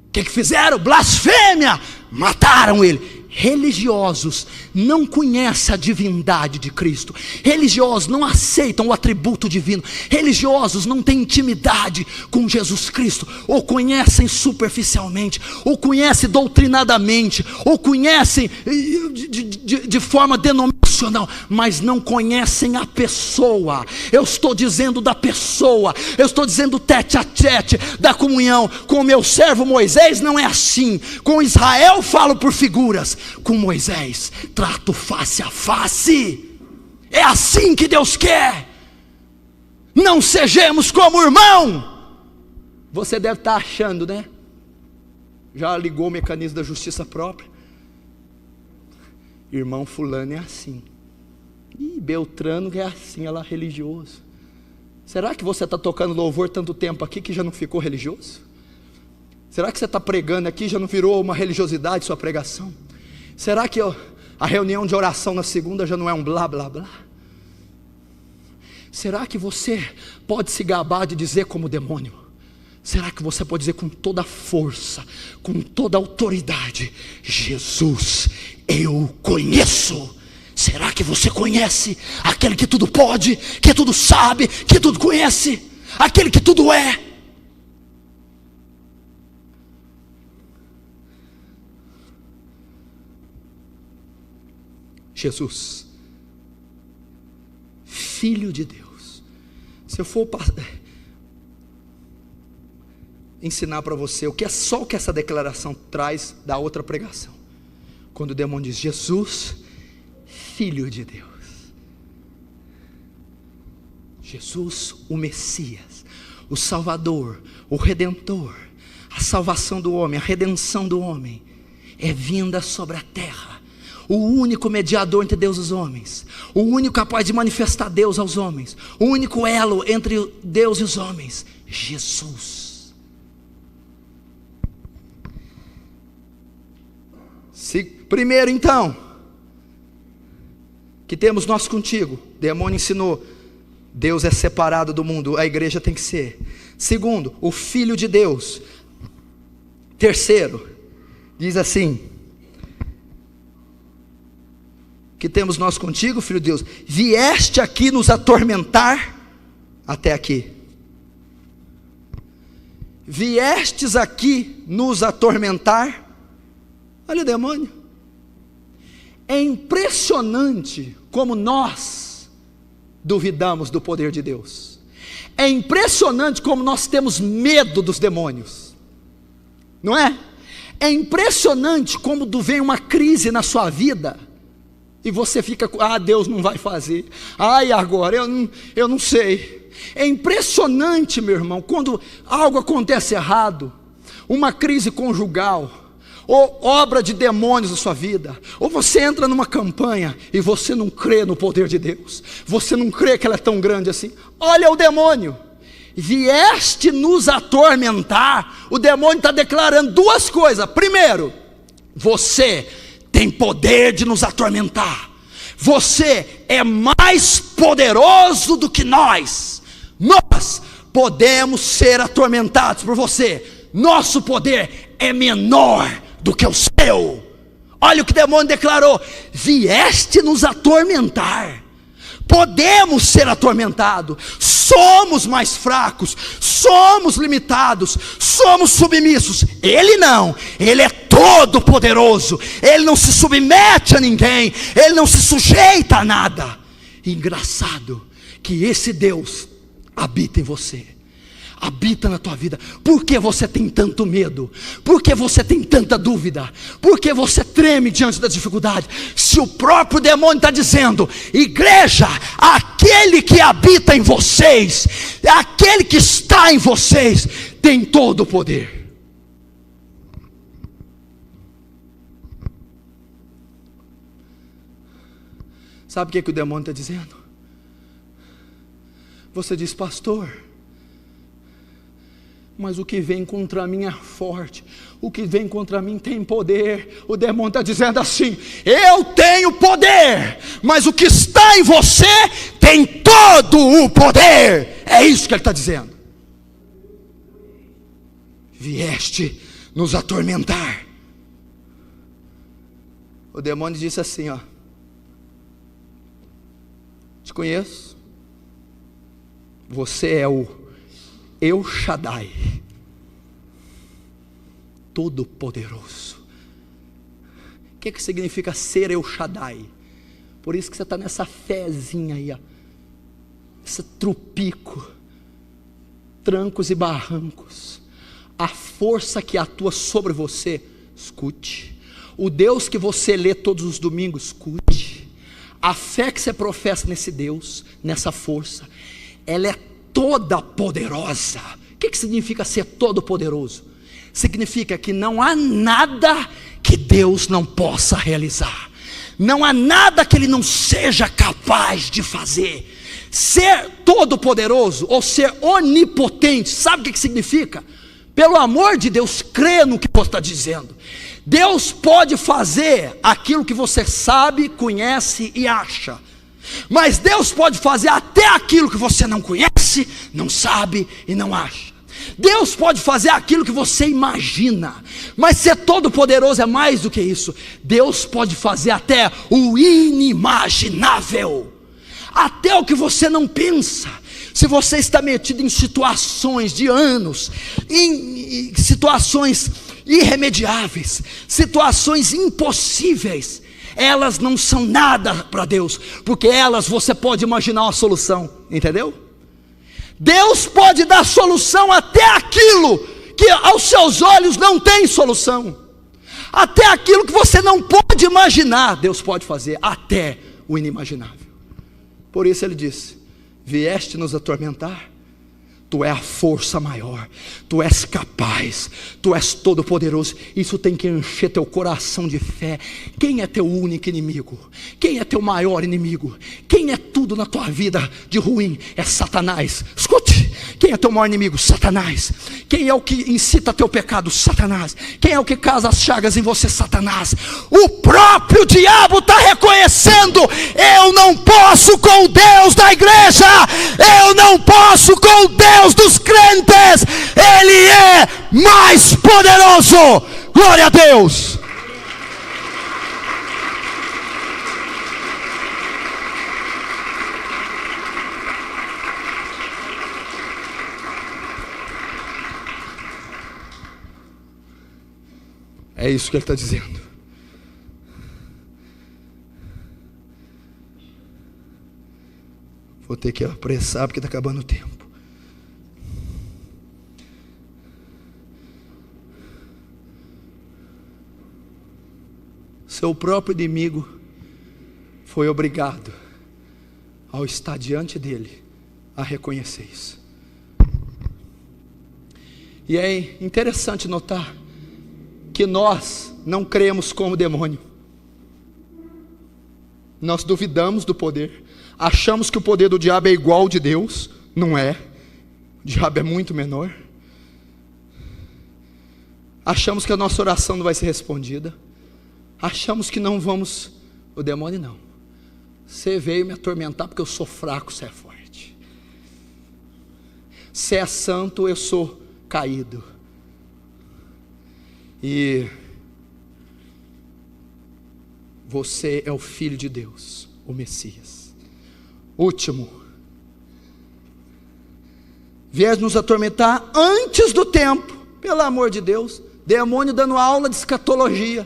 O que fizeram? Blasfêmia! Mataram ele. religiosos não conhecem a divindade de Cristo, religiosos não aceitam o atributo divino, religiosos não têm intimidade com Jesus Cristo, ou conhecem superficialmente, ou conhecem doutrinadamente, ou conhecem de forma denominacional, mas não conhecem a pessoa. Eu estou dizendo da pessoa, eu estou dizendo tete a tete, da comunhão. Com o meu servo Moisés não é assim, com Israel falo por figuras, com Moisés trato face a face. É assim que Deus quer. Não sejamos como irmão. Você deve estar achando, né? Já ligou o mecanismo da justiça própria? Irmão fulano é assim, e Beltrano é assim, ela é religioso. Será que você está tocando louvor tanto tempo aqui que já não ficou religioso? Será que você está pregando aqui e já não virou uma religiosidade sua pregação? Será que a reunião de oração na segunda já não é um blá blá blá? Será que você pode se gabar de dizer como demônio? Será que você pode dizer com toda a força, com toda a autoridade: Jesus, eu conheço? Será que você conhece aquele que tudo pode, que tudo sabe, que tudo conhece, aquele que tudo é? Jesus, Filho de Deus. Se eu for ensinar para você o que essa declaração traz da outra pregação, quando o demônio diz Jesus, Filho de Deus, Jesus, o Messias, o Salvador, o Redentor, a salvação do homem, a redenção do homem, é vinda sobre a terra. O único mediador entre Deus e os homens, o único capaz de manifestar Deus aos homens, o único elo entre Deus e os homens, Jesus. Primeiro então, que temos nós contigo, o demônio ensinou, Deus é separado do mundo, a igreja tem que ser. Segundo, o Filho de Deus. Terceiro, diz assim, que temos nós contigo, Filho de Deus, vieste aqui nos atormentar até aqui. Viestes aqui nos atormentar. Olha o demônio. É impressionante como nós duvidamos do poder de Deus. É impressionante como nós temos medo dos demônios, não é? É impressionante como vem uma crise na sua vida e você fica, Deus não vai fazer, e agora, eu não sei. É impressionante, meu irmão, quando algo acontece errado, uma crise conjugal, ou obra de demônios na sua vida, ou você entra numa campanha e você não crê no poder de Deus, você não crê que ela é tão grande assim. Olha o demônio, vieste nos atormentar. O demônio está declarando duas coisas. Primeiro, você tem poder de nos atormentar, você é mais poderoso do que nós podemos ser atormentados por você, nosso poder é menor do que o seu. Olha o que o demônio declarou: vieste nos atormentar. Podemos ser atormentados, somos mais fracos, somos limitados, somos submissos. Ele não, ele é todo poderoso, ele não se submete a ninguém, ele não se sujeita a nada. Engraçado que esse Deus habita em você, habita na tua vida. Por que você tem tanto medo? Por que você tem tanta dúvida? Por que você treme diante da dificuldade? Se o próprio demônio está dizendo: igreja, aquele que habita em vocês, aquele que está em vocês, tem todo o poder. Sabe o que o demônio está dizendo? Você diz: pastor, mas o que vem contra mim é forte, o que vem contra mim tem poder. O demônio está dizendo assim: eu tenho poder, mas o que está em você tem todo o poder. É isso que ele está dizendo. Vieste nos atormentar. O demônio disse assim, ó: te conheço, você é o El Shaddai, Todo-Poderoso. O que significa ser El Shaddai? Por isso que você está nessa fezinha aí, ó, esse trupico, trancos e barrancos. A força que atua sobre você, escute. O Deus que você lê todos os domingos, escute. A fé que você professa nesse Deus, nessa força, ela é toda poderosa. O que significa ser todo poderoso? Significa que não há nada que Deus não possa realizar. Não há nada que Ele não seja capaz de fazer. Ser todo poderoso ou ser onipotente, sabe o que significa? Pelo amor de Deus, crê no que você está dizendo. Deus pode fazer aquilo que você sabe, conhece e acha. Mas Deus pode fazer até aquilo que você não conhece, não sabe e não acha. Deus pode fazer aquilo que você imagina. Mas ser todo poderoso é mais do que isso. Deus pode fazer até o inimaginável, até o que você não pensa. Se você está metido em situações de anos, em situações irremediáveis, situações impossíveis, elas não são nada para Deus, porque elas você pode imaginar uma solução, entendeu? Deus pode dar solução até aquilo que aos seus olhos não tem solução, até aquilo que você não pode imaginar, Deus pode fazer até o inimaginável. Por isso Ele disse: vieste nos atormentar? Tu és a força maior, tu és capaz, tu és todo poderoso. Isso tem que encher teu coração de fé. Quem é teu único inimigo? Quem é teu maior inimigo? Quem é tudo na tua vida de ruim? É Satanás. Escute, quem é teu maior inimigo? Satanás. Quem é o que incita teu pecado? Satanás. Quem é o que causa as chagas em você? Satanás. O próprio diabo está reconhecendo: eu não posso com o Deus da igreja, eu não posso com o Deus dos crentes, Ele é mais poderoso. Glória a Deus. É isso que Ele está dizendo. Vou ter que apressar porque está acabando o tempo. Seu próprio inimigo foi obrigado, ao estar diante dele, a reconhecer isso. E é interessante notar que nós não cremos como demônio. Nós duvidamos do poder, achamos que o poder do diabo é igual ao de Deus. Não é. O diabo é muito menor. Achamos que a nossa oração não vai ser respondida. Achamos que não vamos. O demônio não. Você veio me atormentar porque eu sou fraco, você é forte. Você é santo, eu sou caído. E você é o Filho de Deus, o Messias. Último. Vieste nos atormentar antes do tempo. Pelo amor de Deus. Demônio dando aula de escatologia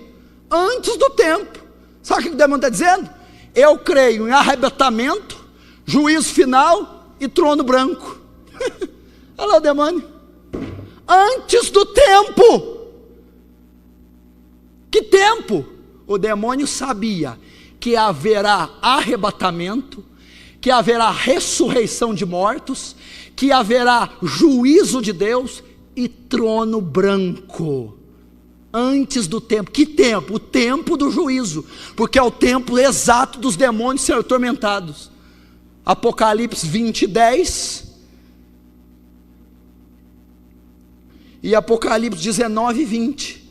antes do tempo. Sabe o que o demônio está dizendo? Eu creio em arrebatamento, juízo final e trono branco. Olha lá o demônio. Antes do tempo. Que tempo? O demônio sabia que haverá arrebatamento, que haverá ressurreição de mortos, que haverá juízo de Deus e trono branco. Antes do tempo. Que tempo? O tempo do juízo, porque é o tempo exato dos demônios serem atormentados. Apocalipse 20:10 e Apocalipse 19:20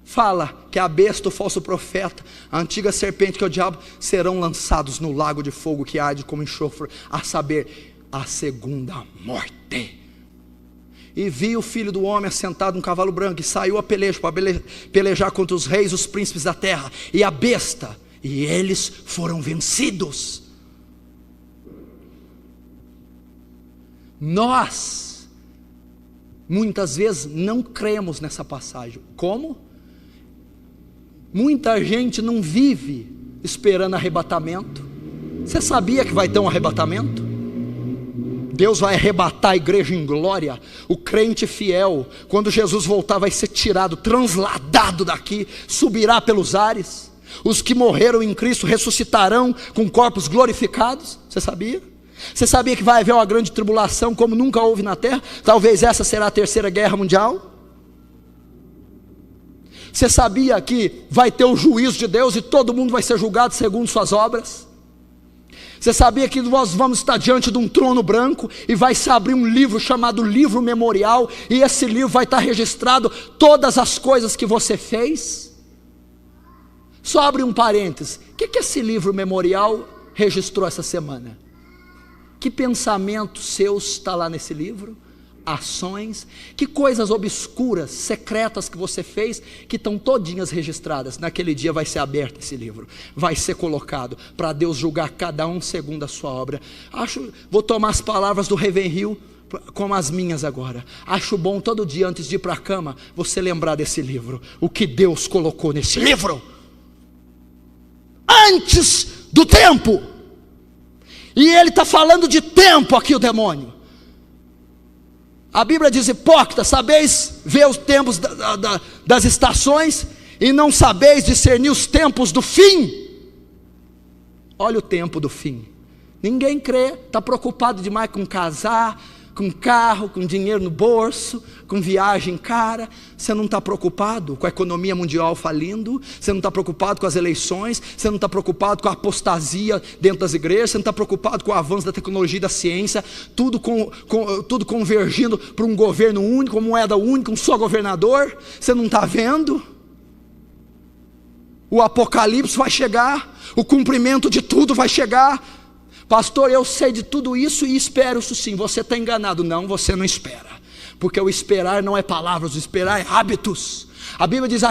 fala que a besta, o falso profeta, a antiga serpente, que é o diabo, serão lançados no lago de fogo que arde como enxofre, a saber, a segunda morte. E vi o Filho do Homem assentado num cavalo branco, e saiu a peleja para pelejar contra os reis, os príncipes da terra, e a besta, e eles foram vencidos. Nós, muitas vezes, não cremos nessa passagem. Como? Muita gente não vive esperando arrebatamento. Você sabia que vai ter um arrebatamento? Deus vai arrebatar a igreja em glória. O crente fiel, quando Jesus voltar, vai ser tirado, transladado daqui, subirá pelos ares. Os que morreram em Cristo ressuscitarão com corpos glorificados. Você sabia? Você sabia que vai haver uma grande tribulação como nunca houve na terra? Talvez essa será a terceira guerra mundial. Você sabia que vai ter o juízo de Deus e todo mundo vai ser julgado segundo suas obras? Você sabia que nós vamos estar diante de um trono branco e vai se abrir um livro chamado Livro Memorial, e esse livro vai estar registrado todas as coisas que você fez? Só abre um parênteses, o que esse livro memorial registrou essa semana? Que pensamentos seus está lá nesse livro? Ações, que coisas obscuras, secretas que você fez, que estão todinhas registradas. Naquele dia vai ser aberto esse livro, vai ser colocado, para Deus julgar cada um segundo a sua obra. Vou tomar as palavras do Ravenhill como as minhas agora. Acho bom todo dia antes de ir para a cama, você lembrar desse livro, o que Deus colocou nesse livro, antes do tempo. E ele está falando de tempo aqui, o demônio. A Bíblia diz: hipócrita, sabeis ver os tempos das estações, e não sabeis discernir os tempos do fim. Olha o tempo do fim. Ninguém crê, está preocupado demais com casar, com carro, com dinheiro no bolso, com viagem cara. Você não está preocupado com a economia mundial falindo, você não está preocupado com as eleições, você não está preocupado com a apostasia dentro das igrejas, você não está preocupado com o avanço da tecnologia e da ciência, tudo convergindo para um governo único, uma moeda única, um só governador. Você não está vendo? O apocalipse vai chegar, o cumprimento de tudo vai chegar. Pastor, eu sei de tudo isso e espero isso sim. Você está enganado. Não, você não espera, porque o esperar não é palavras, o esperar é hábitos. A Bíblia diz: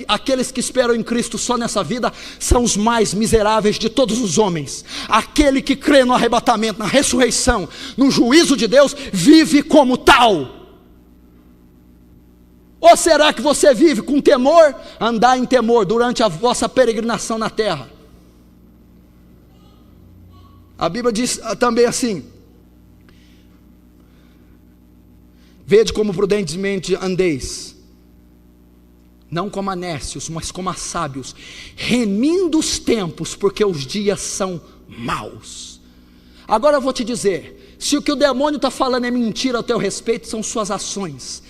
aqueles que esperam em Cristo só nessa vida são os mais miseráveis de todos os homens. Aquele que crê no arrebatamento, na ressurreição, no juízo de Deus, vive como tal. Ou será que você vive com temor? Andar em temor durante a vossa peregrinação na terra. A Bíblia diz também assim: vede como prudentemente andeis, não como a nécios, mas como a sábios, remindo os tempos, porque os dias são maus. Agora eu vou te dizer, se o que o demônio está falando é mentira a teu respeito, são suas ações.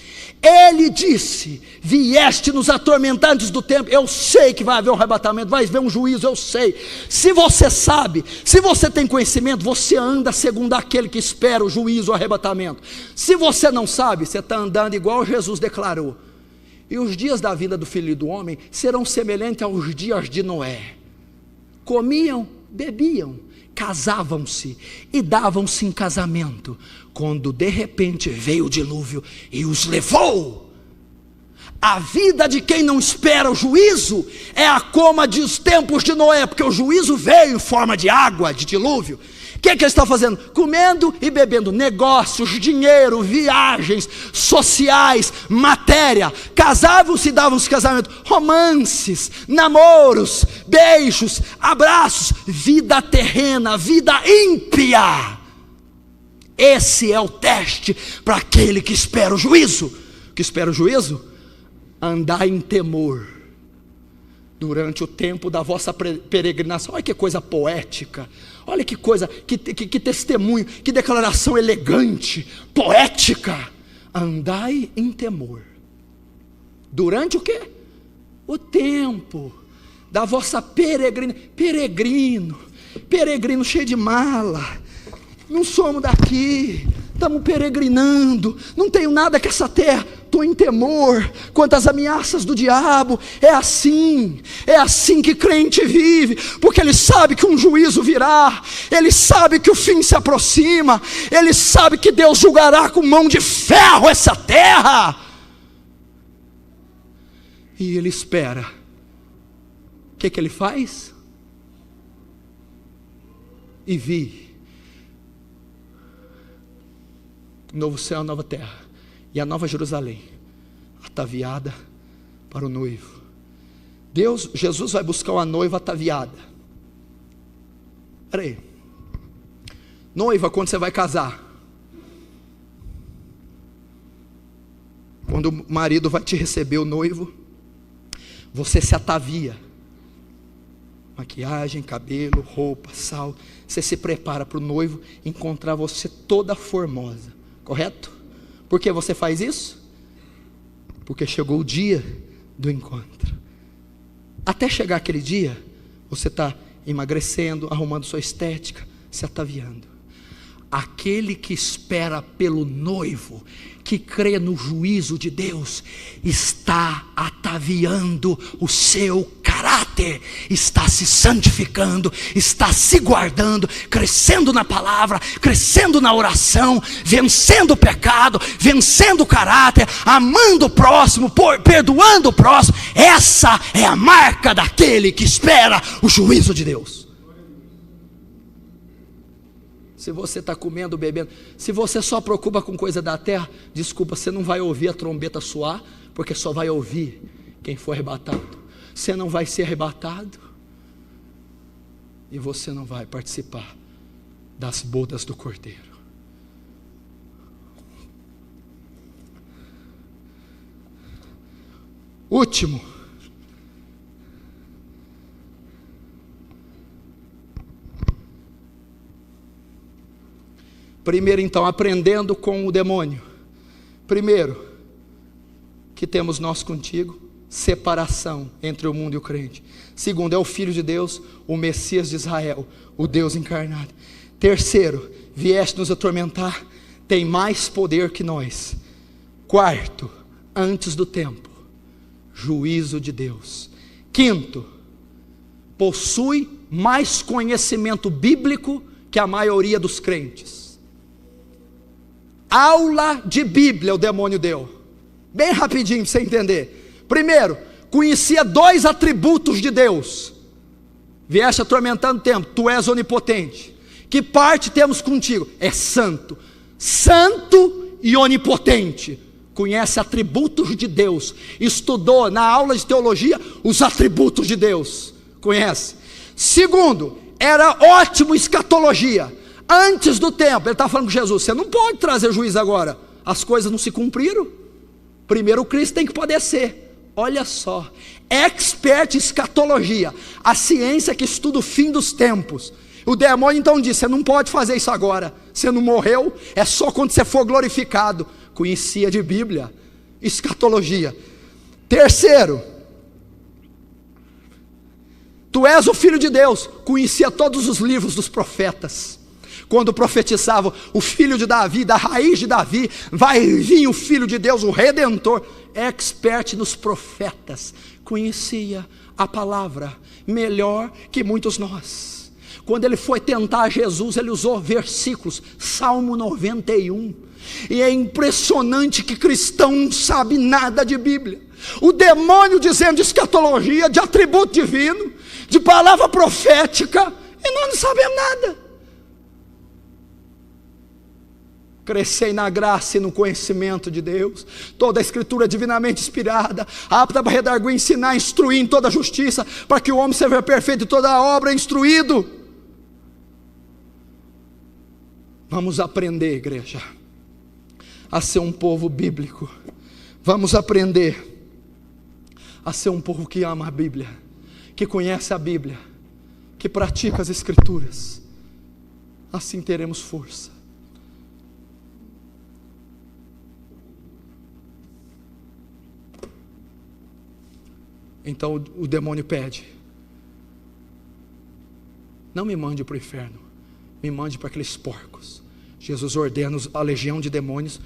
Ele disse: vieste nos atormentantes do tempo. Eu sei que vai haver um arrebatamento, vai haver um juízo, eu sei. Se você sabe, se você tem conhecimento, você anda segundo aquele que espera o juízo, o arrebatamento. Se você não sabe, você está andando igual Jesus declarou. E os dias da vinda do Filho do Homem serão semelhantes aos dias de Noé. Comiam, bebiam, casavam-se e davam-se em casamento, quando de repente veio o dilúvio e os levou. A vida de quem não espera o juízo é a coma dos tempos de Noé, porque o juízo veio em forma de água, de dilúvio. O que ele está fazendo? Comendo e bebendo, negócios, dinheiro, viagens, sociais, matéria. Casavam-se e davam-se casamento, romances, namoros, beijos, abraços, vida terrena, vida ímpia. Esse é o teste para aquele que espera o juízo. Que espera o juízo? Andar em temor durante o tempo da vossa peregrinação. Olha que coisa poética, olha que coisa, que testemunho, que declaração elegante, poética. Andai em temor durante o quê? O tempo da vossa peregrino cheio de mala. Não somos daqui, estamos peregrinando, não tenho nada com essa terra. estou em temor quanto às ameaças do diabo. É assim que crente vive, porque ele sabe que um juízo virá, ele sabe que o fim se aproxima, ele sabe que Deus julgará com mão de ferro essa terra, e ele espera. O que ele faz? E vi novo céu, nova terra, e a nova Jerusalém, ataviada para o noivo. Jesus vai buscar uma noiva ataviada. Espera aí. Noiva, quando você vai casar? Quando o marido vai te receber, o noivo, você se atavia. Maquiagem, cabelo, roupa, sal. Você se prepara para o noivo encontrar você toda formosa. Correto? Por que você faz isso? Porque chegou o dia do encontro. Até chegar aquele dia, você está emagrecendo, arrumando sua estética, se ataviando. Aquele que espera pelo noivo, que crê no juízo de Deus, está ataviando o seu caráter, está se santificando, está se guardando, crescendo na palavra, crescendo na oração, vencendo o pecado, vencendo o caráter, amando o próximo, perdoando o próximo. Essa é a marca daquele que espera o juízo de Deus. Se você está comendo, bebendo, se você só preocupa com coisa da terra, desculpa, você não vai ouvir a trombeta soar, porque só vai ouvir quem for arrebatado. Você não vai ser arrebatado, e você não vai participar das bodas do Cordeiro. Último, primeiro, então, aprendendo com o demônio. Primeiro, que temos nós contigo, separação entre o mundo e o crente. Segundo, é o Filho de Deus, o Messias de Israel, o Deus encarnado. Terceiro, vieste nos atormentar, tem mais poder que nós. Quarto, antes do tempo, juízo de Deus. Quinto, possui mais conhecimento bíblico que a maioria dos crentes. Aula de Bíblia o demônio deu, bem rapidinho para você entender. Primeiro, conhecia 2 atributos de Deus. Vieste atormentando o tempo, tu és onipotente. Que parte temos contigo? É santo. Santo e onipotente. Conhece atributos de Deus. Estudou na aula de teologia os atributos de Deus. Conhece. Segundo, era ótimo em escatologia. Antes do tempo, ele está falando com Jesus, você não pode trazer juízo agora, as coisas não se cumpriram, primeiro o Cristo tem que padecer. Olha só, expert em escatologia, a ciência que estuda o fim dos tempos. O demônio então disse, você não pode fazer isso agora, você não morreu, é só quando você for glorificado. Conhecia de Bíblia, escatologia. Terceiro, tu és o Filho de Deus, conhecia todos os livros dos profetas. Quando profetizavam o filho de Davi, da raiz de Davi, vai vir o Filho de Deus, o Redentor. Expert nos profetas, conhecia a palavra melhor que muitos nós. Quando ele foi tentar Jesus, ele usou versículos, Salmo 91. E é impressionante que cristão não sabe nada de Bíblia. O demônio dizendo de escatologia, de atributo divino, de palavra profética, e nós não sabemos nada. Crescei na graça e no conhecimento de Deus. Toda a escritura é divinamente inspirada, apta para redarguir, ensinar, instruir em toda a justiça, para que o homem seja perfeito e toda a obra instruído. Vamos aprender, igreja, a ser um povo bíblico. Vamos aprender a ser um povo que ama a Bíblia, que conhece a Bíblia, que pratica as escrituras. Assim teremos força. Então o demônio pede, não me mande para o inferno, me mande para aqueles porcos. Jesus ordena a legião de demônios,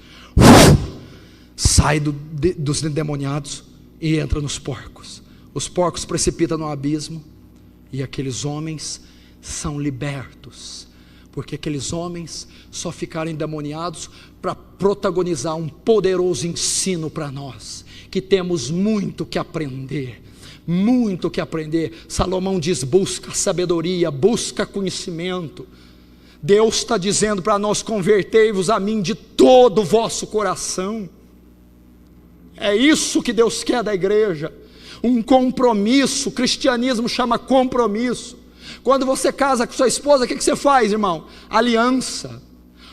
sai dos endemoniados e entra nos porcos. Os porcos precipitam no abismo e aqueles homens são libertos, porque aqueles homens só ficaram endemoniados para protagonizar um poderoso ensino para nós, que temos muito que aprender. Muito que aprender. Salomão diz: busca sabedoria, busca conhecimento. Deus está dizendo para nós: convertei-vos a mim de todo o vosso coração. É isso que Deus quer da igreja, um compromisso. O cristianismo chama compromisso. Quando você casa com sua esposa, o que você faz, irmão? Aliança.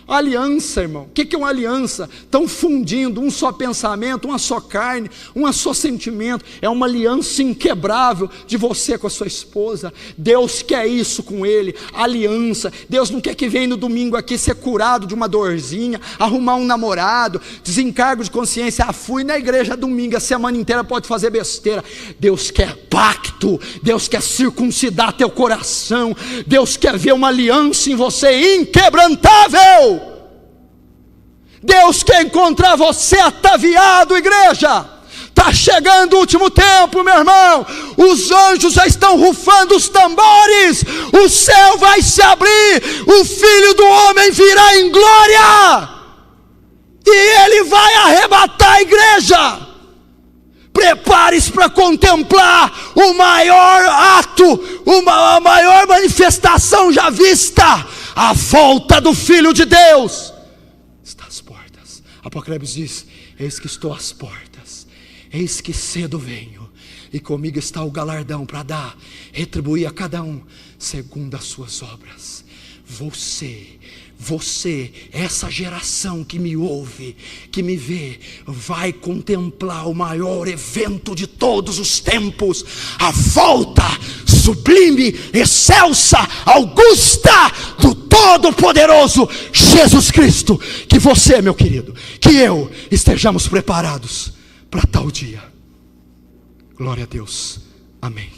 Aliança, irmão. O que é uma aliança? Estão fundindo um só pensamento, uma só carne, um só sentimento. É uma aliança inquebrável de você com a sua esposa. Deus quer isso com ele, aliança. Deus não quer que venha no domingo aqui ser curado de uma dorzinha, arrumar um namorado, desencargo de consciência. Fui na igreja domingo, a semana inteira pode fazer besteira. Deus quer pacto. Deus quer circuncidar teu coração. Deus quer ver uma aliança em você inquebrantável. Deus quer encontrar você ataviado, igreja. Está chegando o último tempo, meu irmão. Os anjos já estão rufando os tambores. O céu vai se abrir. O Filho do Homem virá em glória. E Ele vai arrebatar a igreja. Prepare-se para contemplar o maior ato, a maior manifestação já vista. A volta do Filho de Deus. Apocalipse diz: eis que estou às portas, eis que cedo venho, e comigo está o galardão para dar, retribuir a cada um segundo as suas obras. Você, essa geração que me ouve, que me vê, vai contemplar o maior evento de todos os tempos, a volta sublime, excelsa, augusta do Todo-Poderoso Jesus Cristo. Que você, meu querido, que eu estejamos preparados para tal dia. Glória a Deus. Amém.